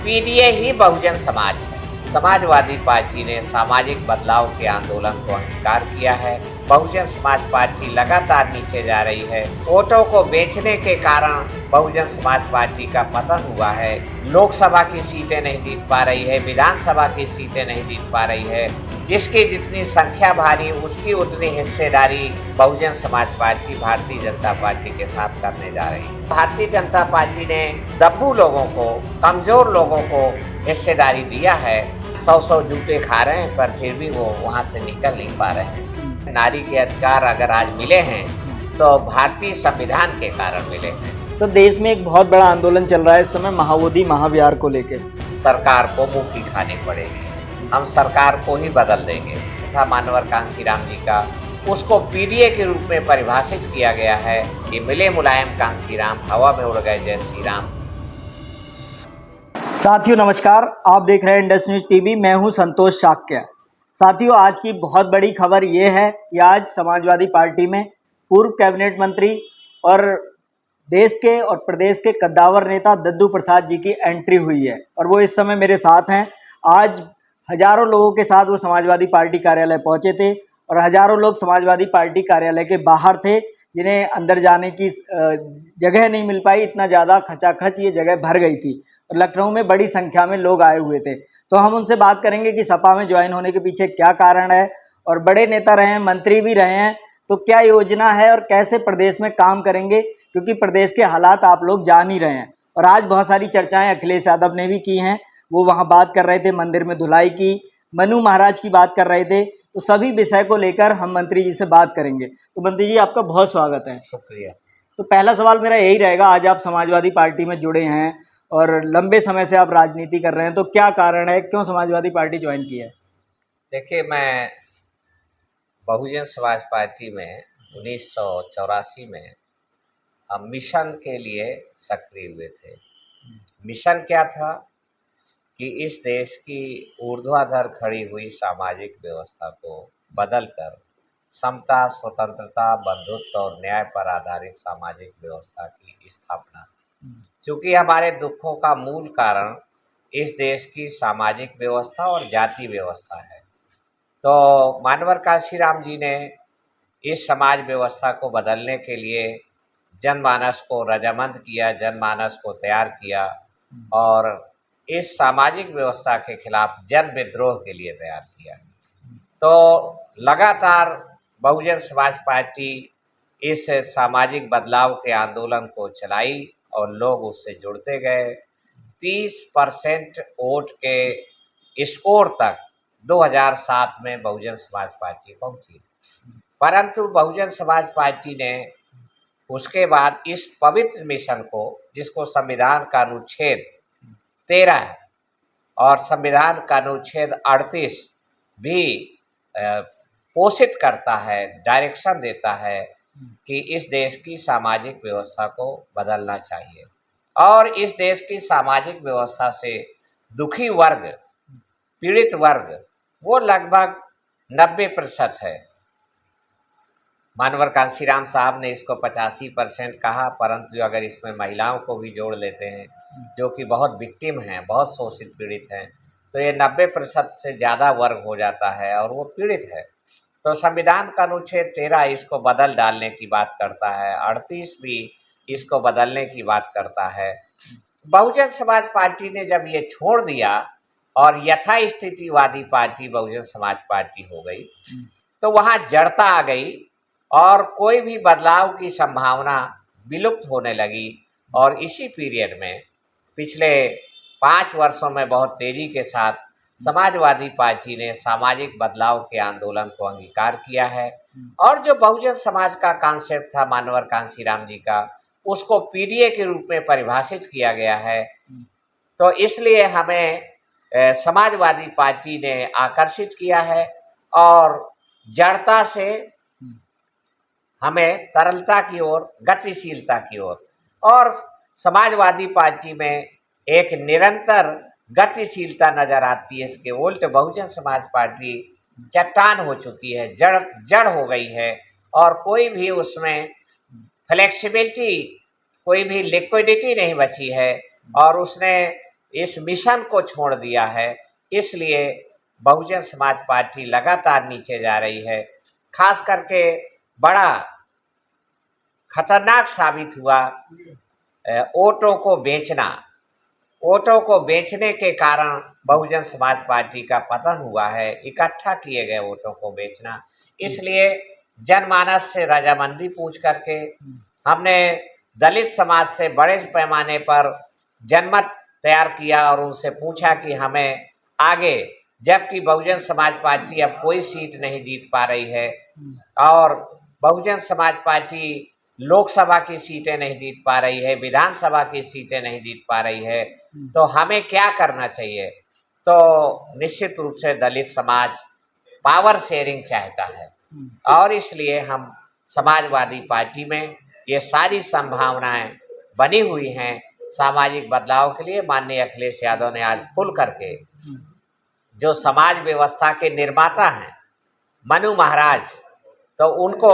PDA ही बहुजन समाज है। Samajwadi party ने सामाजिक बदलाव के आंदोलन को अंगीकार किया है। बहुजन समाज पार्टी लगातार नीचे जा रही है। वोटों को बेचने के कारण बहुजन समाज पार्टी का पतन हुआ है। लोकसभा की सीटें नहीं जीत पा रही है, विधानसभा की सीटें नहीं जीत पा रही है। जिसकी जितनी संख्या भारी उसकी उतनी हिस्सेदारी बहुजन समाज पार्टी भारतीय जनता पार्टी के साथ करने जा रही है। भारतीय जनता पार्टी ने दब्बू लोगों को, कमजोर लोगों को हिस्सेदारी दिया है। 100 जूते खा रहे हैं पर फिर भी वो वहां से निकल नहीं पा रहे हैं। नारी के अधिकार अगर आज मिले हैं तो भारतीय संविधान के कारण मिले हैं। सर, देश में एक बहुत बड़ा आंदोलन चल रहा है इस समय महाबोधि महाविहार को लेकर। सरकार को मुंह की खानी पड़ेगी। हम सरकार को ही बदल देंगे। था मानवर कांशीराम जी का, उसको पीडीए के रूप में परिभाषित किया गया है कि मिले मुलायम कांशीराम, हवा में उड़ गए जय श्री राम। साथियों नमस्कार, आप देख रहे हैं इंडस न्यूज टीवी। मैं हूं संतोष शाक्य। साथियों, आज की बहुत बड़ी खबर ये है कि आज समाजवादी पार्टी में पूर्व कैबिनेट मंत्री और देश के और प्रदेश के कद्दावर नेता दद्दू प्रसाद जी की एंट्री हुई है और वो इस समय मेरे साथ हैं। आज हजारों लोगों के साथ वो समाजवादी पार्टी कार्यालय पहुंचे थे और हजारों लोग समाजवादी पार्टी कार्यालय के बाहर थे, जिन्हें अंदर जाने की जगह नहीं मिल पाई। इतना ज़्यादा खचाखच ये जगह भर गई थी और लखनऊ में बड़ी संख्या में लोग आए हुए थे। तो हम उनसे बात करेंगे कि सपा में ज्वाइन होने के पीछे क्या कारण है, और बड़े नेता रहे हैं, मंत्री भी रहे हैं, तो क्या योजना है और कैसे प्रदेश में काम करेंगे, क्योंकि प्रदेश के हालात आप लोग जान ही रहे हैं। और आज बहुत सारी चर्चाएं अखिलेश यादव ने भी की हैं। वो वहाँ बात कर रहे थे मंदिर में धुलाई की, मनु महाराज की बात कर रहे थे। तो सभी विषय को लेकर हम मंत्री जी से बात करेंगे। तो मंत्री जी, आपका बहुत स्वागत है। शुक्रिया। तो पहला सवाल मेरा यही रहेगा, आज आप समाजवादी पार्टी में जुड़े हैं और लंबे समय से आप राजनीति कर रहे हैं, तो क्या कारण है, क्यों समाजवादी पार्टी ज्वाइन की है? देखिए, मैं बहुजन समाज पार्टी में 1984 में मिशन के लिए सक्रिय हुए थे। मिशन क्या था कि इस देश की ऊर्ध्वाधर खड़ी हुई सामाजिक व्यवस्था को बदलकर समता, स्वतंत्रता, बंधुत्व और न्याय पर आधारित सामाजिक व्यवस्था की स्थापना। क्योंकि हमारे दुखों का मूल कारण इस देश की सामाजिक व्यवस्था और जाति व्यवस्था है। तो मानवर कांशीराम जी ने इस समाज व्यवस्था को बदलने के लिए जनमानस को रजामंद किया, जनमानस को तैयार किया और इस सामाजिक व्यवस्था के खिलाफ जन विद्रोह के लिए तैयार किया। तो लगातार बहुजन समाज पार्टी इस सामाजिक बदलाव के आंदोलन को चलाई और लोग उससे जुड़ते गए। 30% वोट के स्कोर तक 2007 में बहुजन समाज पार्टी पहुंची। परंतु बहुजन समाज पार्टी ने उसके बाद इस पवित्र मिशन को, जिसको संविधान का अनुच्छेद 13 है और संविधान का अनुच्छेद 38 भी पोषित करता है, डायरेक्शन देता है कि इस देश की सामाजिक व्यवस्था को बदलना चाहिए और इस देश की सामाजिक व्यवस्था से दुखी वर्ग, पीड़ित वर्ग, वो लगभग 90% है। मानवर कांशीराम साहब ने इसको 85% कहा, परंतु अगर इसमें महिलाओं को भी जोड़ लेते हैं जो कि बहुत विक्टिम हैं, बहुत शोषित पीड़ित हैं, तो ये 90% से ज़्यादा वर्ग हो जाता है और वो पीड़ित है। तो संविधान का अनुच्छेद 13 इसको बदल डालने की बात करता है, 38 भी इसको बदलने की बात करता है। बहुजन समाज पार्टी ने जब ये छोड़ दिया और यथास्थितिवादी पार्टी बहुजन समाज पार्टी हो गई, तो वहाँ जड़ता आ गई और कोई भी बदलाव की संभावना विलुप्त होने लगी। और इसी पीरियड में पिछले 5 वर्षों में बहुत तेजी के साथ समाजवादी पार्टी ने सामाजिक बदलाव के आंदोलन को अंगीकार किया है और जो बहुजन समाज का कॉन्सेप्ट था मानवर कांशीराम जी का, उसको पीडीए के रूप में परिभाषित किया गया है। तो इसलिए हमें समाजवादी पार्टी ने आकर्षित किया है और जड़ता से हमें तरलता की ओर, गतिशीलता की ओर, और समाजवादी पार्टी में एक निरंतर गतिशीलता नजर आती है। इसके उल्ट बहुजन समाज पार्टी चट्टान हो चुकी है, जड़ हो गई है और कोई भी उसमें फ्लेक्सिबिलिटी, कोई भी लिक्विडिटी नहीं बची है और उसने इस मिशन को छोड़ दिया है, इसलिए बहुजन समाज पार्टी लगातार नीचे जा रही है। खास करके बड़ा खतरनाक साबित हुआ वोटों को बेचना। वोटों को बेचने के कारण बहुजन समाज पार्टी का पतन हुआ है, इकट्ठा किए गए वोटों को बेचना। इसलिए जनमानस से रजामंदी पूछ करके हमने दलित समाज से बड़े पैमाने पर जनमत तैयार किया और उनसे पूछा कि हमें आगे, जबकि बहुजन समाज पार्टी अब कोई सीट नहीं जीत पा रही है और बहुजन समाज पार्टी लोकसभा की सीटें नहीं जीत पा रही है, विधानसभा की सीटें नहीं जीत पा रही है, तो हमें क्या करना चाहिए। तो निश्चित रूप से दलित समाज पावर शेयरिंग चाहता है और इसलिए हम समाजवादी पार्टी में ये सारी संभावनाएं बनी हुई हैं सामाजिक बदलाव के लिए। माननीय अखिलेश यादव ने आज खुल करके, जो समाज व्यवस्था के निर्माता हैं मनु महाराज, तो उनको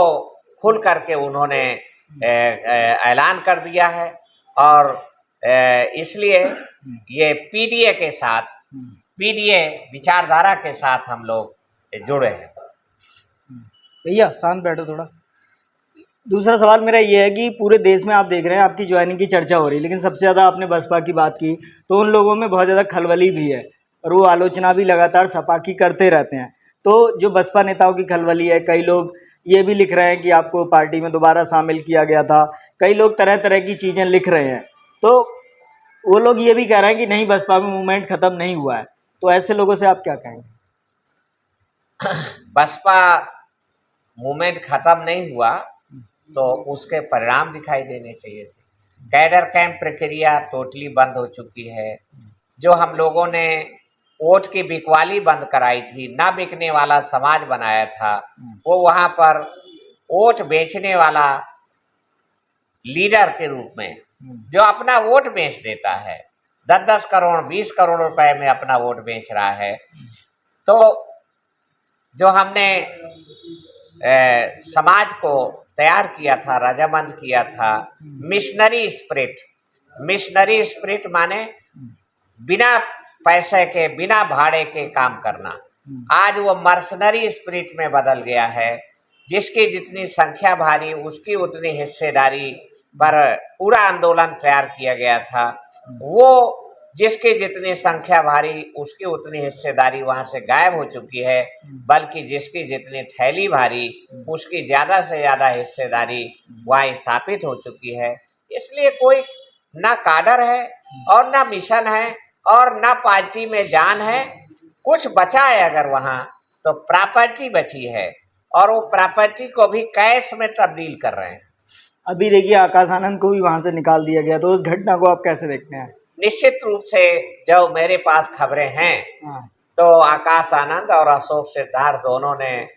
खुल करके उन्होंने ऐलान कर दिया है और इसलिए ये पीडीए के साथ, पीडीए विचारधारा के साथ हम लोग जुड़े हैं। भैया शांत बैठो थोड़ा। दूसरा सवाल मेरा ये है कि पूरे देश में आप देख रहे हैं आपकी ज्वाइनिंग की चर्चा हो रही है, लेकिन सबसे ज़्यादा आपने बसपा की बात की तो उन लोगों में बहुत ज़्यादा खलबली भी है और वो आलोचना भी लगातार सपा की करते रहते हैं। तो जो बसपा नेताओं की खलबली है, कई लोग ये भी लिख रहे हैं कि आपको पार्टी में दोबारा शामिल किया गया था, कई लोग तरह तरह की चीज़ें लिख रहे हैं। तो वो लोग ये भी कह रहे हैं कि नहीं, बसपा में मूवमेंट ख़त्म नहीं हुआ है। तो ऐसे लोगों से आप क्या कहेंगे? बसपा मूवमेंट खत्म नहीं हुआ तो उसके परिणाम दिखाई देने चाहिए थे। कैडर कैंप प्रक्रिया टोटली बंद हो चुकी है। जो हम लोगों ने वोट की बिकवाली बंद कराई थी, ना बिकने वाला समाज बनाया था, वो वहां पर वोट बेचने वाला लीडर के रूप में जो अपना वोट बेच देता है, 10-10 करोड़ 20 करोड़ रुपए में अपना वोट बेच रहा है। तो जो हमने समाज को तैयार किया था, रजामंद किया था, मिशनरी स्पिरिट। मिशनरी स्पिरिट माने बिना पैसे के, बिना भाड़े के काम करना। आज वो मर्सनरी स्पिरिट में बदल गया है। जिसकी जितनी संख्या भारी उसकी उतनी हिस्सेदारी पर पूरा आंदोलन तैयार किया गया था। वो जिसकी जितनी संख्या भारी उसकी उतनी हिस्सेदारी वहां से गायब हो चुकी है, बल्कि जिसकी जितनी थैली भारी उसकी ज्यादा से ज्यादा हिस्सेदारी वहां स्थापित हो चुकी है। इसलिए कोई ना काडर है और ना मिशन है और ना पार्टी में जान है। कुछ बचा है अगर वहां तो प्रॉपर्टी बची है और वो प्रॉपर्टी को भी कैश में तब्दील कर रहे हैं। अभी देखिए आकाश आनंद को भी वहां से निकाल दिया गया, तो उस घटना को आप कैसे देखते हैं? निश्चित रूप से जो मेरे पास खबरें हैं तो आकाश आनंद और अशोक सिद्धार्थ दोनों ने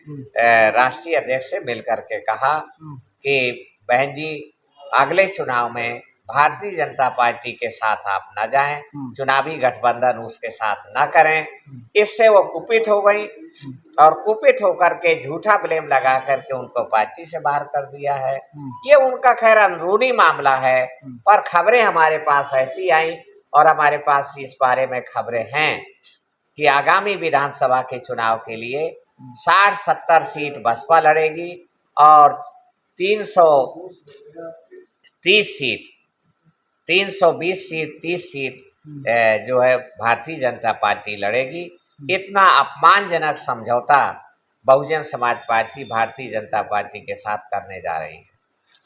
राष्ट्रीय अध्यक्ष से मिलकर के कहा कि बहन जी, अगले चुनाव में भारतीय जनता पार्टी के साथ आप न जाएं, चुनावी गठबंधन उसके साथ न करें। इससे वो कुपित हो गई और कुपित होकर के झूठा ब्लेम लगा करके उनको पार्टी से बाहर कर दिया है। ये उनका खैर अंदरूनी मामला है, पर खबरें हमारे पास ऐसी आई और हमारे पास इस बारे में खबरें हैं कि आगामी विधानसभा के चुनाव के लिए 60-70 सीट बसपा लड़ेगी और 330 सीट, 320 सीट, 30 सीट जो है भारतीय जनता पार्टी लड़ेगी। इतना अपमानजनक समझौता बहुजन समाज पार्टी भारतीय जनता पार्टी के साथ करने जा रही है।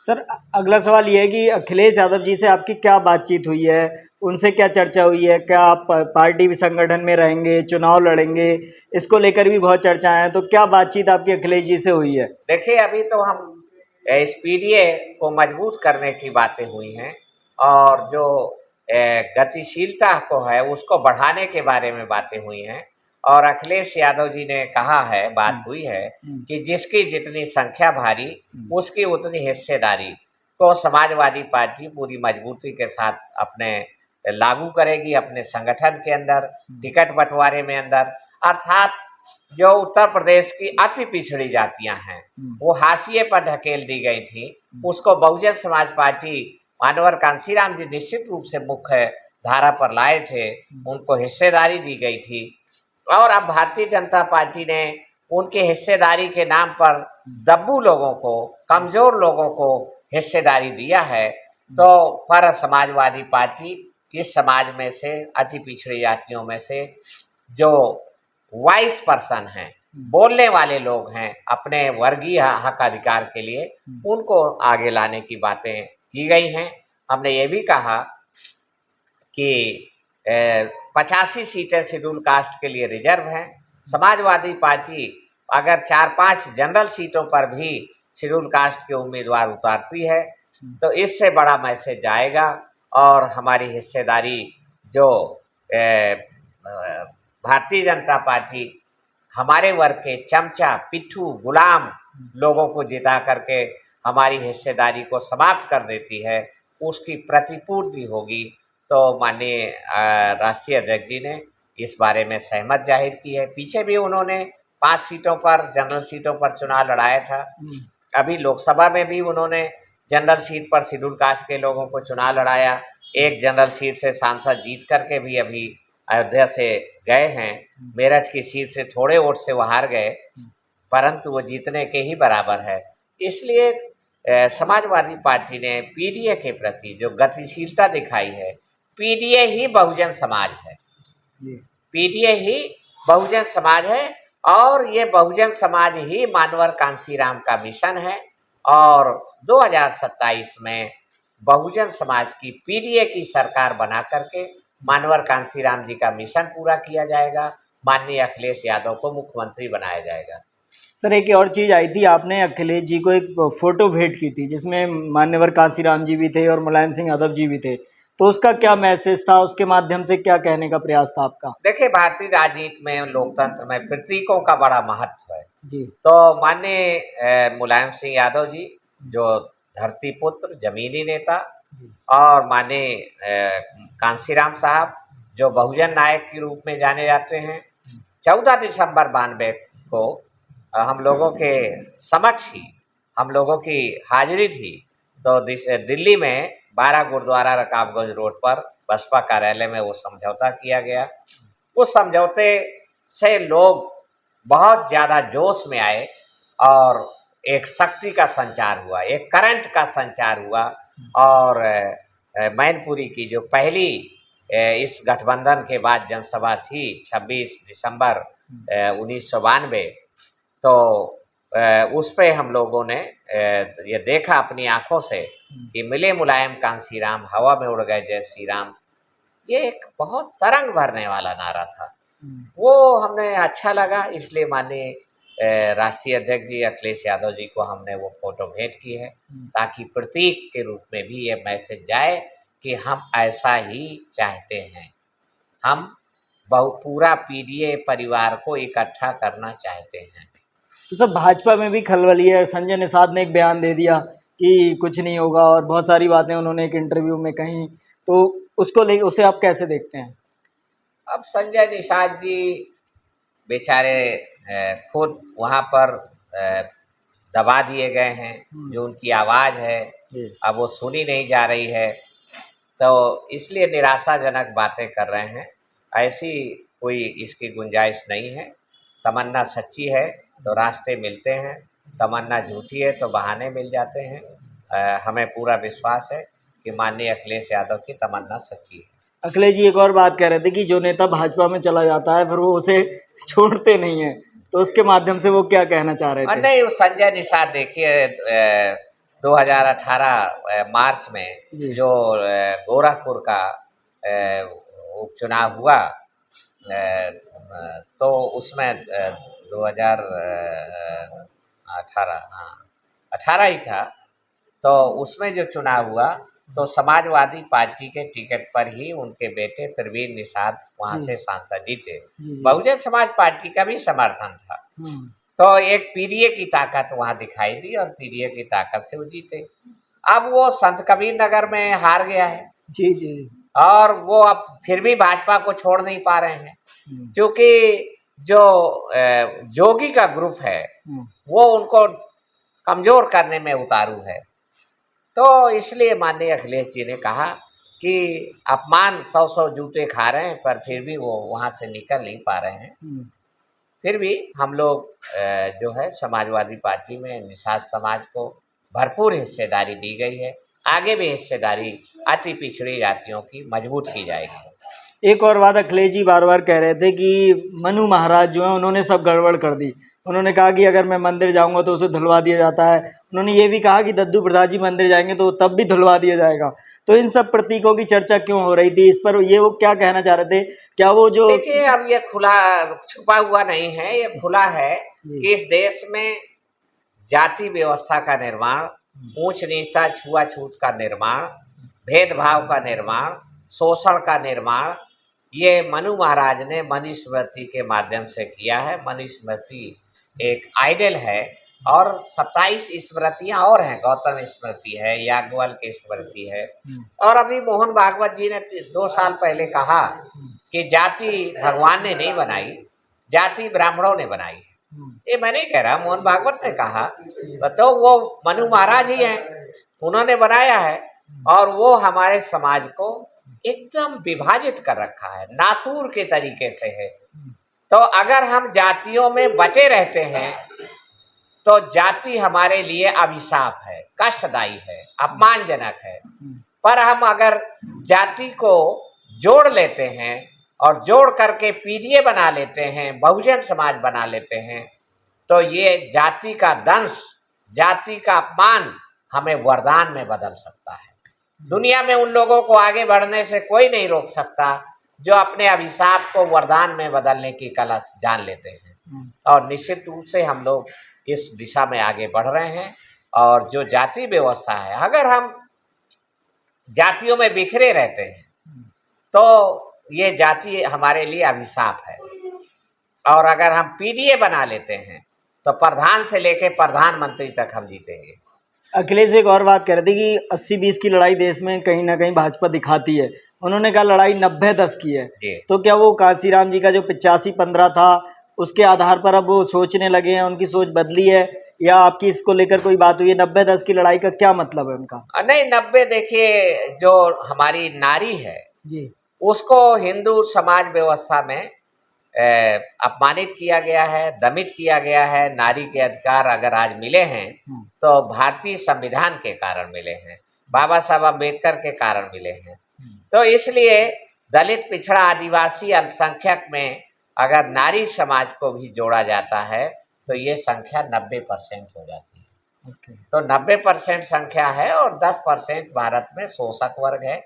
सर अगला सवाल ये है कि अखिलेश यादव जी से आपकी क्या बातचीत हुई है, उनसे क्या चर्चा हुई है? क्या आप पार्टी संगठन में रहेंगे, चुनाव लड़ेंगे? इसको लेकर भी बहुत चर्चाएं हैं, तो क्या बातचीत आपकी अखिलेश जी से हुई है? देखिए, अभी तो हम इस पीडीए को मजबूत करने की बातें हुई हैं और जो गतिशीलता को है उसको बढ़ाने के बारे में बातें हुई हैं और अखिलेश यादव जी ने कहा है, बात हुई है कि जिसकी जितनी संख्या भारी उसकी उतनी हिस्सेदारी को समाजवादी पार्टी पूरी मजबूती के साथ अपने लागू करेगी अपने संगठन के अंदर, टिकट बंटवारे में अंदर। अर्थात जो उत्तर प्रदेश की अति पिछड़ी जातियां हैं वो हाशिए पर ढकेल दी गई थी, उसको बहुजन समाज पार्टी मानवर कांसीराम जी निश्चित रूप से मुख्य धारा पर लाए थे उनको हिस्सेदारी दी गई थी, और अब भारतीय जनता पार्टी ने उनके हिस्सेदारी के नाम पर दब्बू लोगों को, कमजोर लोगों को हिस्सेदारी दिया है। तो पर समाजवादी पार्टी इस समाज में से, अति पिछड़ी जातियों में से जो वाइस पर्सन हैं, बोलने वाले लोग हैं अपने वर्गीय हक अधिकार के लिए, उनको आगे लाने की बातें की गई हैं। हमने ये भी कहा कि 85 सीटें शेड्यूल कास्ट के लिए रिजर्व हैं। समाजवादी पार्टी अगर 4-5 जनरल सीटों पर भी शेड्यूल कास्ट के उम्मीदवार उतारती है तो इससे बड़ा मैसेज आएगा, और हमारी हिस्सेदारी जो भारतीय जनता पार्टी हमारे वर्ग के चमचा, पिट्ठू, गुलाम लोगों को जिता करके हमारी हिस्सेदारी को समाप्त कर देती है, उसकी प्रतिपूर्ति होगी। तो माननीय राष्ट्रीय अध्यक्ष जी ने इस बारे में सहमत जाहिर की है। पीछे भी उन्होंने 5 सीटों पर, जनरल सीटों पर चुनाव लड़ाया था। अभी लोकसभा में भी उन्होंने जनरल सीट पर शेड्यूल कास्ट के लोगों को चुनाव लड़ाया। एक जनरल सीट से सांसद जीत करके भी अभी अयोध्या से गए हैं। मेरठ की सीट से थोड़े वोट से वो हार गए, परंतु वो जीतने के ही बराबर है। इसलिए समाजवादी पार्टी ने पीडीए के प्रति जो गतिशीलता दिखाई है, पीडीए ही बहुजन समाज है, पीडीए ही बहुजन समाज है, और ये बहुजन समाज ही मानवर कांसीराम का मिशन है। और 2027 में बहुजन समाज की पीडीए की सरकार बना करके मानवर कांसीराम जी का मिशन पूरा किया जाएगा। माननीय अखिलेश यादव को मुख्यमंत्री बनाया जाएगा। सर, एक और चीज़ आई थी, आपने अखिलेश जी को एक फोटो भेंट की थी जिसमें मान्यवर कांसीराम जी भी थे और मुलायम सिंह यादव जी भी थे, तो उसका क्या मैसेज था, उसके माध्यम से क्या कहने का प्रयास था आपका? देखिए, भारतीय राजनीति में, लोकतंत्र में प्रतीकों का बड़ा महत्व है जी। तो माननीय मुलायम सिंह यादव जी जो धरती पुत्र, जमीनी नेता, और माननीय कांसीराम साहब जो बहुजन नायक के रूप में जाने जाते हैं, 14 दिसंबर 92 को हम लोगों के समक्ष ही, हम लोगों की हाजिरी थी। तो दिल्ली में 12 गुरुद्वारा रकाबगंज रोड पर बसपा कार्यालय में वो समझौता किया गया। उस समझौते से लोग बहुत ज़्यादा जोश में आए और एक शक्ति का संचार हुआ, एक करंट का संचार हुआ। और मैनपुरी की जो पहली इस गठबंधन के बाद जनसभा थी 26 दिसंबर 1992, तो उस पे हम लोगों ने ये देखा अपनी आंखों से कि मिले मुलायम कांसीराम, हवा में उड़ गए जय श्री राम। ये एक बहुत तरंग भरने वाला नारा था, वो हमें अच्छा लगा। इसलिए माननीय राष्ट्रीय अध्यक्ष जी अखिलेश यादव जी को हमने वो फोटो भेंट की है, ताकि प्रतीक के रूप में भी ये मैसेज जाए कि हम ऐसा ही चाहते हैं, हम पूरा पीडीए परिवार को इकट्ठा करना चाहते हैं। तो सर, भाजपा में भी खलबली है। संजय निषाद ने एक बयान दे दिया कि कुछ नहीं होगा, और बहुत सारी बातें उन्होंने एक इंटरव्यू में कही, तो उसको ले, उसे आप कैसे देखते हैं? अब संजय निषाद जी बेचारे खुद वहाँ पर दबा दिए गए हैं, जो उनकी आवाज़ है अब वो सुनी नहीं जा रही है, तो इसलिए निराशाजनक बातें कर रहे हैं। ऐसी कोई इसकी गुंजाइश नहीं है। तमन्ना सच्ची है तो रास्ते मिलते हैं, तमन्ना झूठी है तो बहाने मिल जाते हैं। हमें पूरा विश्वास है कि माननीय अखिलेश यादव की तमन्ना सच्ची है। अखिलेश जी एक और बात कह रहे थे कि जो नेता भाजपा में चला जाता है फिर वो उसे छोड़ते नहीं है, तो उसके माध्यम से वो क्या कहना चाह रहे थे? नहीं, संजय निषाद देखिए 2018 मार्च में जो गोरखपुर का उपचुनाव हुआ, तो उसमें 2018, हाँ 18 ही था, तो उसमें जो चुनाव हुआ तो समाजवादी पार्टी के टिकट पर ही उनके बेटे प्रवीण निषाद वहां से सांसद जीते। बहुजन समाज पार्टी का भी समर्थन था, तो एक पीडीए की ताकत वहां दिखाई दी और पीडीए की ताकत से वो जीते। अब वो संत कबीर नगर में हार गया है जी जी, और वो अब फिर भी भाजपा को छोड़ नहीं पा रहे हैं, क्योंकि जो जोगी का ग्रुप है वो उनको कमजोर करने में उतारू है। तो इसलिए माननीय अखिलेश जी ने कहा कि अपमान 100 जूते खा रहे हैं, पर फिर भी वो वहाँ से निकल नहीं पा रहे हैं। फिर भी हम लोग जो है समाजवादी पार्टी में निषाद समाज को भरपूर हिस्सेदारी दी गई है। आगे भी हिस्सेदारी अति पिछड़ी जातियों की मजबूत की जाएगी। एक और बात अखिलेश जी बार बार कह रहे थे कि मनु महाराज जो है उन्होंने सब गड़बड़ कर दी। उन्होंने कहा कि अगर मैं मंदिर जाऊंगा तो उसे धुलवा दिया जाता है। उन्होंने ये भी कहा कि दद्दू प्रसाद जी मंदिर जाएंगे तो तब भी धुलवा दिया जाएगा। तो इन सब प्रतीकों की चर्चा क्यों हो रही थी? इस पर ये वो क्या कहना चाह रहे थे? क्या वो जो देखिए, अब ये खुला छुपा हुआ नहीं है, ये खुला है कि इस देश में जाति व्यवस्था का निर्माण, ऊंच नीचता छुआछूत का निर्माण, भेदभाव का निर्माण, शोषण का निर्माण, ये मनु महाराज ने मनुस्मृति के माध्यम से किया है। मनुस्मृति एक आइडल है और 27 स्मृतियां और हैं। गौतम स्मृति है, याज्ञवल्क्य की स्मृति है, और अभी मोहन भागवत जी ने 2 साल पहले कहा कि जाति भगवान ने नहीं बनाई, जाति ब्राह्मणों ने बनाई है। ये मैं नहीं कह रहा, मोहन भागवत ने कहा, तो वो मनु महाराज ही हैं, उन्होंने बनाया है। और वो हमारे समाज को एकदम विभाजित कर रखा है, नासूर के तरीके से है। तो अगर हम जातियों में बटे रहते हैं तो जाति हमारे लिए अभिशाप है, कष्टदायी है, अपमानजनक है। पर हम अगर जाति को जोड़ लेते हैं और जोड़ करके पीडीए बना लेते हैं, बहुजन समाज बना लेते हैं, तो ये जाति का दंश, जाति का अपमान हमें वरदान में बदल सकता है। दुनिया में उन लोगों को आगे बढ़ने से कोई नहीं रोक सकता जो अपने अभिशाप को वरदान में बदलने की कला जान लेते हैं। और निश्चित रूप से हम लोग इस दिशा में आगे बढ़ रहे हैं। और जो जाति व्यवस्था है, अगर हम जातियों में बिखरे रहते हैं तो ये जाति हमारे लिए अभिशाप है। और अगर हम पीडीए बना लेते हैं तो प्रधान से लेके प्रधानमंत्री तक हम जीतेंगे। अखिलेश एक और बात कह रहे थे कि 80-20 की लड़ाई देश में कहीं ना कहीं भाजपा दिखाती है। उन्होंने कहा लड़ाई 90-10 की है। तो क्या वो कांसीराम जी का जो 85-15 था उसके आधार पर अब वो सोचने लगे हैं, उनकी सोच बदली है, या आपकी इसको लेकर कोई बात हुई है? 90-10 की लड़ाई का क्या मतलब है उनका? नहीं, 90 देखिए, जो हमारी नारी है जी, उसको हिंदू समाज व्यवस्था में अपमानित किया गया है, दमित किया गया है। नारी के अधिकार अगर आज मिले हैं तो भारतीय संविधान के कारण मिले हैं, बाबा साहब अम्बेडकर के कारण मिले हैं। तो इसलिए दलित, पिछड़ा, आदिवासी, अल्पसंख्यक में अगर नारी समाज को भी जोड़ा जाता है तो ये संख्या 90% हो जाती है। तो 90% संख्या है और 10% भारत में शोषक वर्ग है।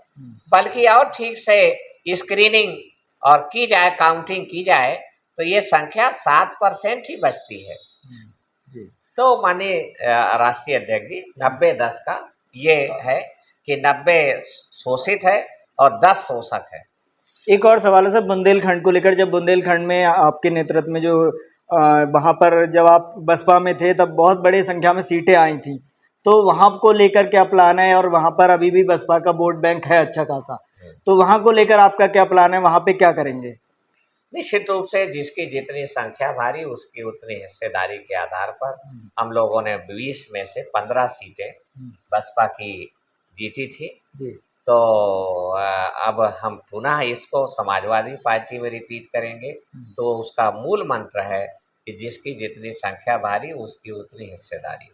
बल्कि और ठीक से स्क्रीनिंग और की जाए, काउंटिंग की जाए तो ये संख्या 7% ही बचती है। तो माननीय राष्ट्रीय अध्यक्ष जी, 90-10 का ये है कि 90 शोषित है और 10 शोषक है। एक और सवाल है सर बुंदेलखंड को लेकर। जब बुंदेलखंड में आपके नेतृत्व में जो वहाँ पर जब आप बसपा में थे तब बहुत बड़ी संख्या में सीटें आई थी, तो वहाँ को लेकर क्या प्लान है? और वहाँ पर अभी भी बसपा का वोट बैंक है अच्छा खासा, तो वहाँ को लेकर आपका क्या प्लान है? वहाँ पे क्या करेंगे? निश्चित रूप से जिसकी जितनी संख्या भारी उसकी उतनी हिस्सेदारी के आधार पर हम लोगों ने 20 में से 15 सीटें बसपा की जीती थी। तो अब हम पुनः इसको समाजवादी पार्टी में रिपीट करेंगे। तो उसका मूल मंत्र है कि जिसकी जितनी संख्या भारी उसकी उतनी हिस्सेदारी।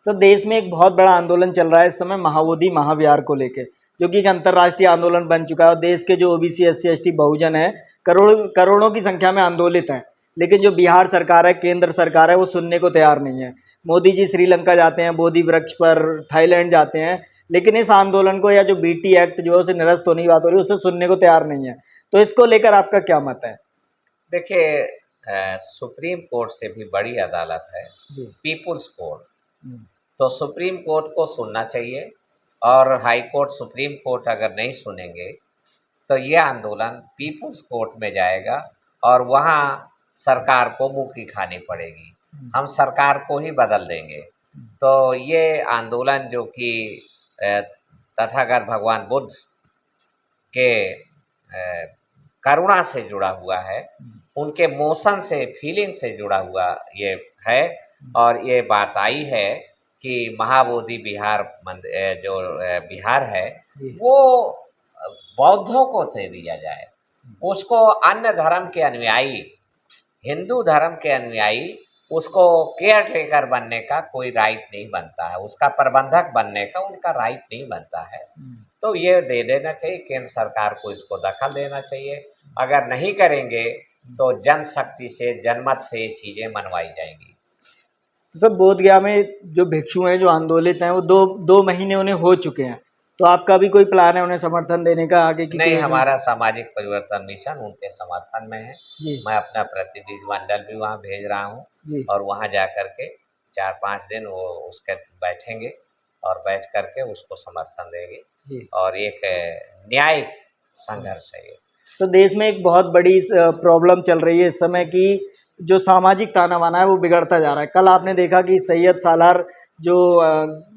सर देश में एक बहुत बड़ा आंदोलन चल रहा है इस समय महाबोधि महाविहार को लेकर, जो कि एक अंतर्राष्ट्रीय आंदोलन बन चुका है। और देश के जो ओबीसी, एससी, एसटी, बहुजन है, करोड़ों की संख्या में आंदोलित हैं। लेकिन जो बिहार सरकार है, केंद्र सरकार है, वो सुनने को तैयार नहीं है। मोदी जी श्रीलंका जाते हैं, बोधि वृक्ष पर, थाईलैंड जाते हैं, लेकिन इस आंदोलन को या जो बीटी एक्ट जो है उसे निरस्त होने की बात हो रही है उसे सुनने को तैयार नहीं है। तो इसको लेकर आपका क्या मत है? देखिए, सुप्रीम कोर्ट से भी बड़ी अदालत है पीपुल्स कोर्ट। तो सुप्रीम कोर्ट को सुनना चाहिए, और हाई कोर्ट, सुप्रीम कोर्ट अगर नहीं सुनेंगे तो ये आंदोलन पीपुल्स कोर्ट में जाएगा और वहाँ सरकार को मुँह खानी पड़ेगी। हम सरकार को ही बदल देंगे। तो ये आंदोलन जो कि तथागत भगवान बुद्ध के करुणा से जुड़ा हुआ है, उनके मोशन से, फीलिंग से जुड़ा हुआ ये है। और ये बात आई है कि महाबोधि बिहार जो बिहार है वो बौद्धों को दे दिया जाए, उसको अन्य धर्म के अनुयायी, हिंदू धर्म के अनुयायी उसको केयर टेकर बनने का कोई राइट नहीं बनता है, उसका प्रबंधक बनने का उनका राइट नहीं बनता है। तो ये दे देना चाहिए, केंद्र सरकार को इसको दखल देना चाहिए। अगर नहीं करेंगे तो जनशक्ति से, जनमत से ये चीज़ें मनवाई जाएंगी। तो सर बोध गया में जो भिक्षु हैं, जो आंदोलित हैं, वो दो महीने उन्हें हो चुके हैं, तो आपका भी कोई प्लान है उन्हें समर्थन देने का, आगे की कोई नहीं, योजना? हमारा सामाजिक परिवर्तन मिशन उनके समर्थन में है। जी मैं अपना प्रतिनिधि मंडल भी वहाँ भेज रहा हूँ जी और वहाँ जा कर के 4-5 दिन वो उसके बैठेंगे और बैठ कर के उसको समर्थन देंगे। जी। और एक न्यायिक संघर्ष है ये। तो देश में एक बहुत बड़ी प्रॉब्लम चल रही है इस समय की, जो सामाजिक ताना बाना है वो बिगड़ता जा रहा है। कल आपने देखा कि सैयद सालार जो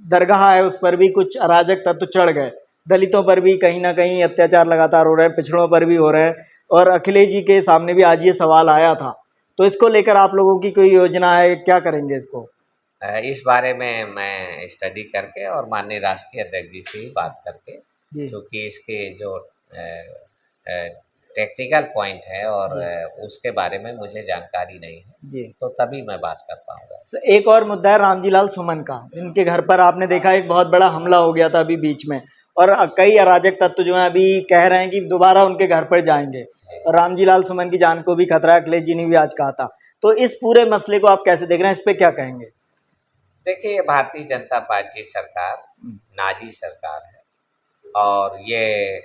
दरगाह है उस पर भी कुछ अराजक तत्व चढ़ गए, दलितों पर भी कहीं ना कहीं अत्याचार लगातार हो रहे हैं, पिछड़ों पर भी हो रहे हैं, और अखिलेश जी के सामने भी आज ये सवाल आया था। तो इसको लेकर आप लोगों की कोई योजना है, क्या करेंगे इसको? इस बारे में मैं स्टडी करके और माननीय राष्ट्रीय अध्यक्ष जी से ही बात करके, जी क्योंकि इसके जो टेक्निकल पॉइंट है और जी उसके बारे में मुझे जानकारी नहीं है, जी। तो तभी मैं बात कर पाऊंगा। एक और मुद्दा है रामजी लाल सुमन का। इनके घर पर आपने देखा एक बहुत बड़ा हमला हो गया था अभी बीच में, और कई अराजक तत्व जो हैं अभी कह रहे हैं कि दोबारा उनके घर पर जाएंगे, और रामजी लाल सुमन की जान को भी खतरा है, अखिलेश जी ने भी आज कहा था। तो इस पूरे मसले को आप कैसे देख रहे हैं, इस पे क्या कहेंगे? देखिए, ये भारतीय जनता पार्टी सरकार नाजी सरकार है और ये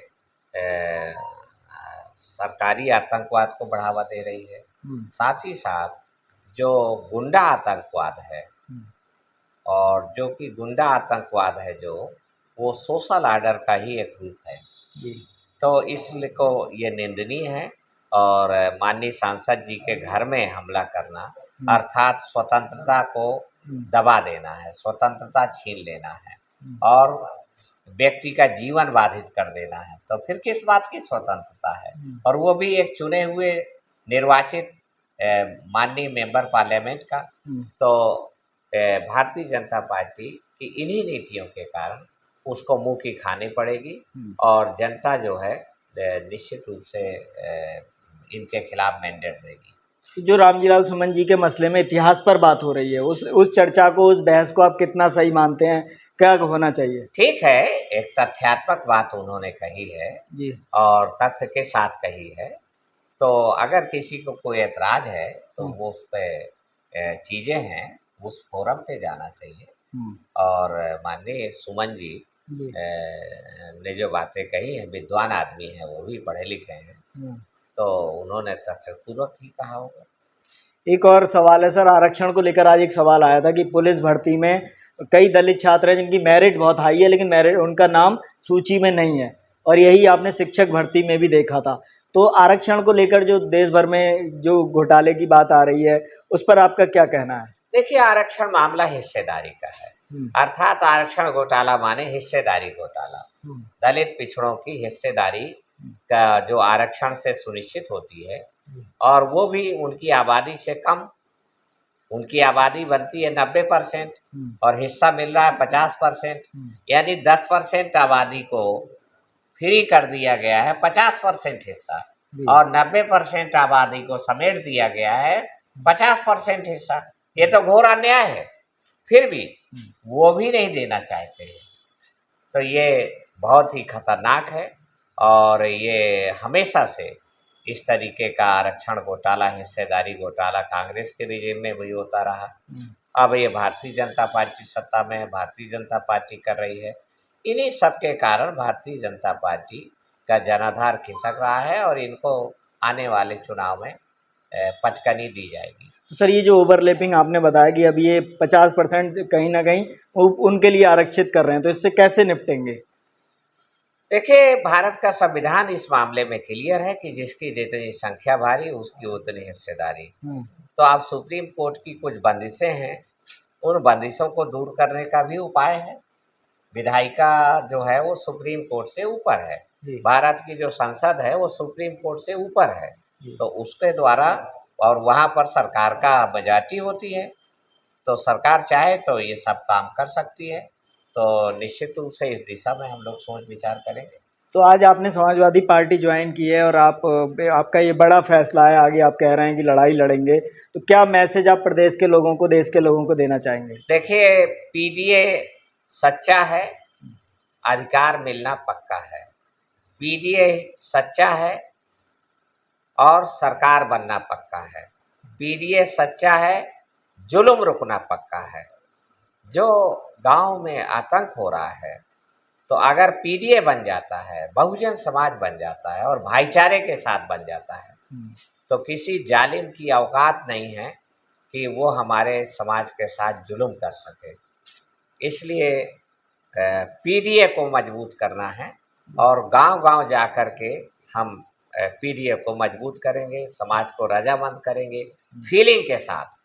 सरकारी आतंकवाद को बढ़ावा दे रही है। साथ ही साथ जो गुंडा आतंकवाद है, और जो कि गुंडा आतंकवाद है जो, वो सोशल ऑर्डर का ही एक रूप है। जी तो इसलिए को ये निंदनीय है। और माननीय सांसद जी के घर में हमला करना अर्थात स्वतंत्रता को दबा देना है, स्वतंत्रता छीन लेना है और व्यक्ति का जीवन बाधित कर देना है, तो फिर किस बात की स्वतंत्रता है? और वो भी एक चुने हुए निर्वाचित माननीय मेंबर पार्लियामेंट का। तो भारतीय जनता पार्टी की इन्हीं नीतियों के कारण उसको मुंह की खानी पड़ेगी और जनता जो है निश्चित रूप से इनके खिलाफ मैंडेट देगी। जो रामजी लाल सुमन जी के मसले में इतिहास पर बात हो रही है, उस चर्चा को, उस बहस को आप कितना सही मानते हैं, क्या होना चाहिए? ठीक है, एक तथ्यात्मक बात उन्होंने कही है जी और तथ्य के साथ कही है। तो अगर किसी को कोई ऐतराज है तो वो उस पर चीज़ें हैं, उस फोरम पे जाना चाहिए। और माननीय सुमन जी जी ने जो बातें कही हैं, विद्वान आदमी हैं, वो भी पढ़े लिखे हैं, तो उन्होंने तथ्यपूर्वक ही कहा होगा। एक और सवाल है सर, आरक्षण को लेकर आज एक सवाल आया था कि पुलिस भर्ती में कई दलित छात्र हैं जिनकी मेरिट बहुत हाई है, लेकिन मेरिट उनका नाम सूची में नहीं है, और यही आपने शिक्षक भर्ती में भी देखा था। तो आरक्षण को लेकर जो देश भर में जो घोटाले की बात आ रही है, उस पर आपका क्या कहना है? देखिए, आरक्षण मामला हिस्सेदारी का है, अर्थात आरक्षण घोटाला माने हिस्सेदारी घोटाला। दलित पिछड़ों की हिस्सेदारी का जो आरक्षण से सुनिश्चित होती है, और वो भी उनकी आबादी से कम। उनकी आबादी बनती है 90% और हिस्सा मिल रहा है 50%, यानी 10% आबादी को फ्री कर दिया गया है 50% हिस्सा, और 90% आबादी को समेट दिया गया है 50% हिस्सा। ये तो घोर अन्याय है, फिर भी वो भी नहीं देना चाहते हैं। तो ये बहुत ही खतरनाक है और ये हमेशा से इस तरीके का आरक्षण घोटाला, हिस्सेदारी घोटाला कांग्रेस के रिजीम में भी होता रहा। अब ये भारतीय जनता पार्टी सत्ता में है, भारतीय जनता पार्टी कर रही है। इन्हीं सब के कारण भारतीय जनता पार्टी का जनाधार खिसक रहा है और इनको आने वाले चुनाव में पटकनी दी जाएगी। सर ये जो ओवरलैपिंग आपने बताया कि अभी ये 50% कहीं ना कहीं उनके लिए आरक्षित कर रहे हैं, तो इससे कैसे निपटेंगे? देखिए, भारत का संविधान इस मामले में क्लियर है कि जिसकी जितनी संख्या भारी उसकी उतनी हिस्सेदारी। तो आप सुप्रीम कोर्ट की कुछ बंदिशें हैं, उन बंदिशों को दूर करने का भी उपाय है। विधायिका जो है वो सुप्रीम कोर्ट से ऊपर है, भारत की जो संसद है वो सुप्रीम कोर्ट से ऊपर है, तो उसके द्वारा, और वहाँ पर सरकार का मेजॉरिटी होती है, तो सरकार चाहे तो ये सब काम कर सकती है। तो निश्चित रूप से इस दिशा में हम लोग सोच विचार करेंगे। तो आज आपने समाजवादी पार्टी ज्वाइन की है और आपका ये बड़ा फैसला है, आगे आप कह रहे हैं कि लड़ाई लड़ेंगे, तो क्या मैसेज आप प्रदेश के लोगों को, देश के लोगों को देना चाहेंगे? देखिए, पीडीए सच्चा है, अधिकार मिलना पक्का है। पीडीए सच्चा है और सरकार बनना पक्का है। पीडीए सच्चा है, जुल्म रुकना पक्का है। जो गांव में आतंक हो रहा है, तो अगर पीडीए बन जाता है, बहुजन समाज बन जाता है और भाईचारे के साथ बन जाता है, तो किसी जालिम की औकात नहीं है कि वो हमारे समाज के साथ जुल्म कर सके। इसलिए पीडीए को मजबूत करना है और गांव-गांव जाकर के हम पीडीए को मजबूत करेंगे, समाज को रजामंद करेंगे, फीलिंग के साथ,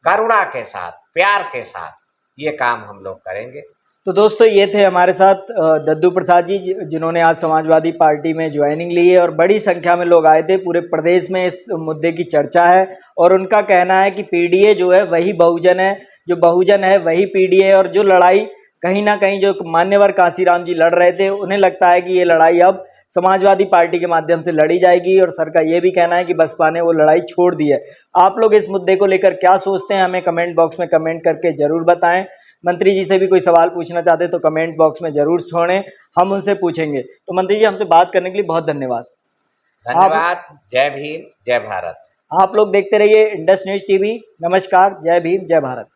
करुणा के साथ, प्यार के साथ ये काम हम लोग करेंगे। तो दोस्तों, ये थे हमारे साथ दद्दू प्रसाद जी, जिन्होंने आज समाजवादी पार्टी में ज्वाइनिंग ली है और बड़ी संख्या में लोग आए थे। पूरे प्रदेश में इस मुद्दे की चर्चा है और उनका कहना है कि पीडीए जो है वही बहुजन है, जो बहुजन है वही पीडीए है, और जो लड़ाई कहीं ना कहीं जो मान्यवर कांसीराम जी लड़ रहे थे, उन्हें लगता है कि ये लड़ाई अब समाजवादी पार्टी के माध्यम से लड़ी जाएगी और सर का ये भी कहना है कि बसपा ने वो लड़ाई छोड़ दी है। आप लोग इस मुद्दे को लेकर क्या सोचते हैं, हमें कमेंट बॉक्स में कमेंट करके जरूर बताएं। मंत्री जी से भी कोई सवाल पूछना चाहते तो कमेंट बॉक्स में जरूर छोड़ें, हम उनसे पूछेंगे। तो मंत्री जी, हमसे बात करने के लिए बहुत धन्यवाद। धन्यवाद। जय भीम, जय भारत। आप लोग देखते रहिए इंडस न्यूज टीवी। नमस्कार, जय भीम, जय भारत।